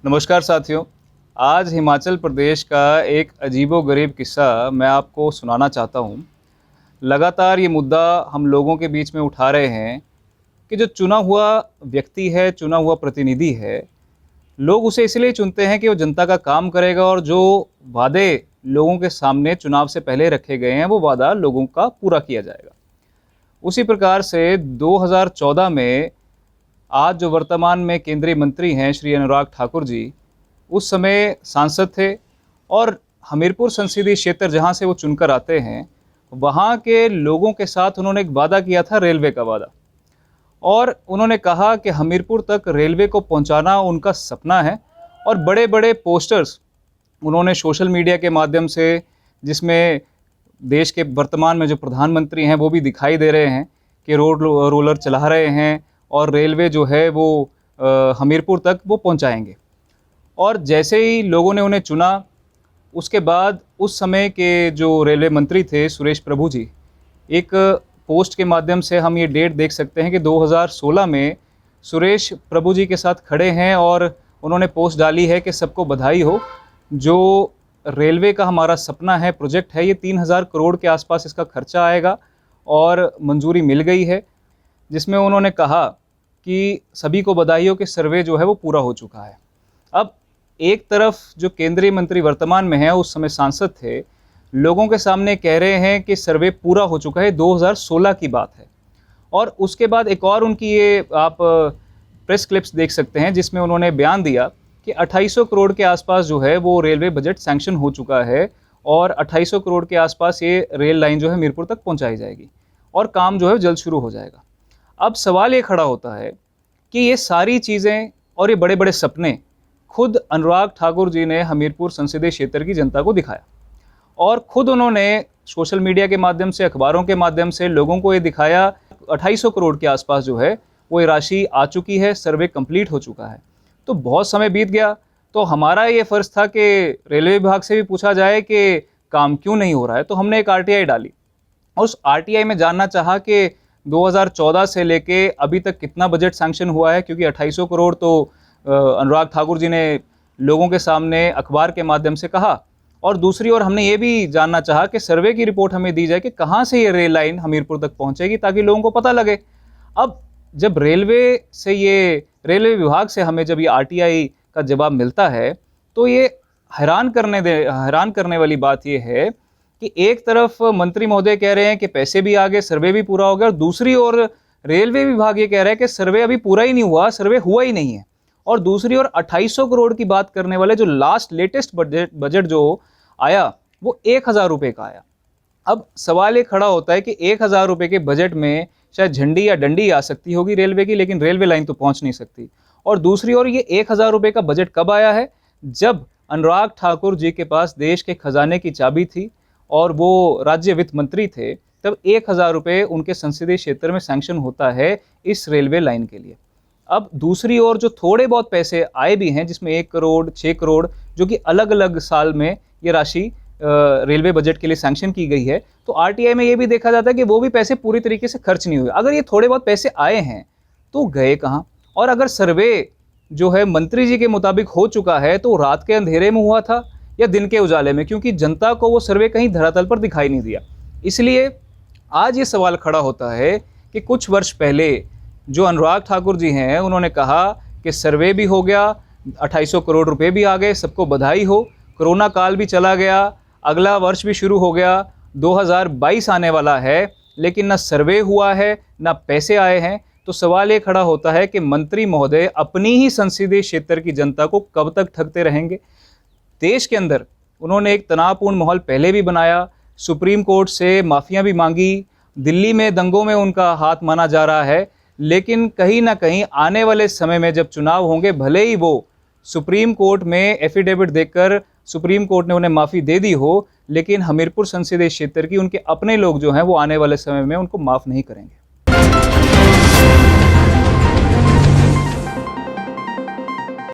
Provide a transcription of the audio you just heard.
नमस्कार साथियों। आज हिमाचल प्रदेश का एक अजीबोगरीब किस्सा मैं आपको सुनाना चाहता हूँ। लगातार ये मुद्दा हम लोगों के बीच में उठा रहे हैं कि जो चुना हुआ व्यक्ति है, चुना हुआ प्रतिनिधि है, लोग उसे इसलिए चुनते हैं कि वो जनता का काम करेगा और जो वादे लोगों के सामने चुनाव से पहले रखे गए हैं, वो वादा लोगों का पूरा किया जाएगा। उसी प्रकार से 2014 में आज जो वर्तमान में केंद्रीय मंत्री हैं श्री अनुराग ठाकुर जी, उस समय सांसद थे और हमीरपुर संसदीय क्षेत्र जहां से वो चुनकर आते हैं, वहां के लोगों के साथ उन्होंने एक वादा किया था, रेलवे का वादा। और उन्होंने कहा कि हमीरपुर तक रेलवे को पहुंचाना उनका सपना है और बड़े बड़े पोस्टर्स उन्होंने सोशल मीडिया के माध्यम से, जिसमें देश के वर्तमान में जो प्रधानमंत्री हैं वो भी दिखाई दे रहे हैं कि रोड रोलर चला रहे हैं और रेलवे जो है वो हमीरपुर तक वो पहुंचाएंगे। और जैसे ही लोगों ने उन्हें चुना, उसके बाद उस समय के जो रेलवे मंत्री थे सुरेश प्रभु जी, एक पोस्ट के माध्यम से हम ये डेट देख सकते हैं कि 2016 में सुरेश प्रभु जी के साथ खड़े हैं और उन्होंने पोस्ट डाली है कि सबको बधाई हो, जो रेलवे का हमारा सपना है, प्रोजेक्ट है, ये 3000 करोड़ के आसपास इसका खर्चा आएगा और मंजूरी मिल गई है। जिसमें उन्होंने कहा कि सभी को बधाई हो कि सर्वे जो है वो पूरा हो चुका है। अब एक तरफ जो केंद्रीय मंत्री वर्तमान में हैं, उस समय सांसद थे, लोगों के सामने कह रहे हैं कि सर्वे पूरा हो चुका है, 2016 की बात है। और उसके बाद एक और उनकी ये आप प्रेस क्लिप्स देख सकते हैं जिसमें उन्होंने बयान दिया कि 2800 करोड़ के आसपास जो है वो रेलवे बजट सैंक्शन हो चुका है और 2800 करोड़ के आसपास ये रेल लाइन जो है हमीरपुर तक पहुँचाई जाएगी और काम जो है जल्द शुरू हो जाएगा। अब सवाल ये खड़ा होता है कि ये सारी चीज़ें और ये बड़े बड़े सपने खुद अनुराग ठाकुर जी ने हमीरपुर संसदीय क्षेत्र की जनता को दिखाया और खुद उन्होंने सोशल मीडिया के माध्यम से, अखबारों के माध्यम से लोगों को ये दिखाया 2800 करोड़ के आसपास जो है वो ये राशि आ चुकी है, सर्वे कंप्लीट हो चुका है। तो बहुत समय बीत गया, तो हमारा ये फ़र्ज़ था कि रेलवे विभाग से भी पूछा जाए कि काम क्यों नहीं हो रहा है। तो हमने एक RTI डाली और उस RTI में जानना चाहा कि 2014 से लेके अभी तक कितना बजट सैंक्शन हुआ है, क्योंकि 2800 करोड़ तो अनुराग ठाकुर जी ने लोगों के सामने अखबार के माध्यम से कहा। और दूसरी ओर हमने ये भी जानना चाहा कि सर्वे की रिपोर्ट हमें दी जाए कि कहाँ से ये रेल लाइन हमीरपुर तक पहुँचेगी, ताकि लोगों को पता लगे। अब जब रेलवे विभाग से हमें जब ये RTI का जवाब मिलता है, तो ये हैरान करने वाली बात ये है कि एक तरफ मंत्री महोदय कह रहे हैं कि पैसे भी आ गए, सर्वे भी पूरा हो गया, और दूसरी ओर रेलवे विभाग ये कह रहा है कि सर्वे अभी पूरा ही नहीं हुआ, सर्वे हुआ ही नहीं है। और दूसरी ओर 2800 करोड़ की बात करने वाले जो लेटेस्ट बजट जो आया वो 1000 रुपये का आया। अब सवाल ये खड़ा होता है कि 1000 रुपये के बजट में शायद झंडी या डंडी आ सकती होगी रेलवे की, लेकिन रेलवे लाइन तो पहुंच नहीं सकती। और दूसरी ओर ये 1000 रुपये का बजट कब आया है? जब अनुराग ठाकुर जी के पास देश के खजाने की चाबी थी और वो राज्य वित्त मंत्री थे, तब 1000 रुपये उनके संसदीय क्षेत्र में सैंक्शन होता है इस रेलवे लाइन के लिए। अब दूसरी ओर जो थोड़े बहुत पैसे आए भी हैं, जिसमें 1 करोड़ 6 करोड़ जो कि अलग अलग साल में ये राशि रेलवे बजट के लिए सैंक्शन की गई है, तो RTI में ये भी देखा जाता है कि वो भी पैसे पूरी तरीके से खर्च नहीं हुए। अगर ये थोड़े बहुत पैसे आए हैं तो गए कहाँ? और अगर सर्वे जो है मंत्री जी के मुताबिक हो चुका है, तो रात के अंधेरे में हुआ था या दिन के उजाले में? क्योंकि जनता को वो सर्वे कहीं धरातल पर दिखाई नहीं दिया। इसलिए आज ये सवाल खड़ा होता है कि कुछ वर्ष पहले जो अनुराग ठाकुर जी हैं, उन्होंने कहा कि सर्वे भी हो गया, 2800 करोड़ रुपए भी आ गए, सबको बधाई हो, कोरोना काल भी चला गया, अगला वर्ष भी शुरू हो गया, 2022 आने वाला है, लेकिन ना सर्वे हुआ है ना पैसे आए हैं। तो सवाल ये खड़ा होता है कि मंत्री महोदय अपनी ही संसदीय क्षेत्र की जनता को कब तक ठगते रहेंगे? देश के अंदर उन्होंने एक तनावपूर्ण माहौल पहले भी बनाया, सुप्रीम कोर्ट से माफ़ियाँ भी मांगी, दिल्ली में दंगों में उनका हाथ माना जा रहा है, लेकिन कहीं ना कहीं आने वाले समय में जब चुनाव होंगे, भले ही वो सुप्रीम कोर्ट में एफिडेविट देकर सुप्रीम कोर्ट ने उन्हें माफ़ी दे दी हो, लेकिन हमीरपुर संसदीय क्षेत्र की उनके अपने लोग जो हैं वो आने वाले समय में उनको माफ़ नहीं करेंगे।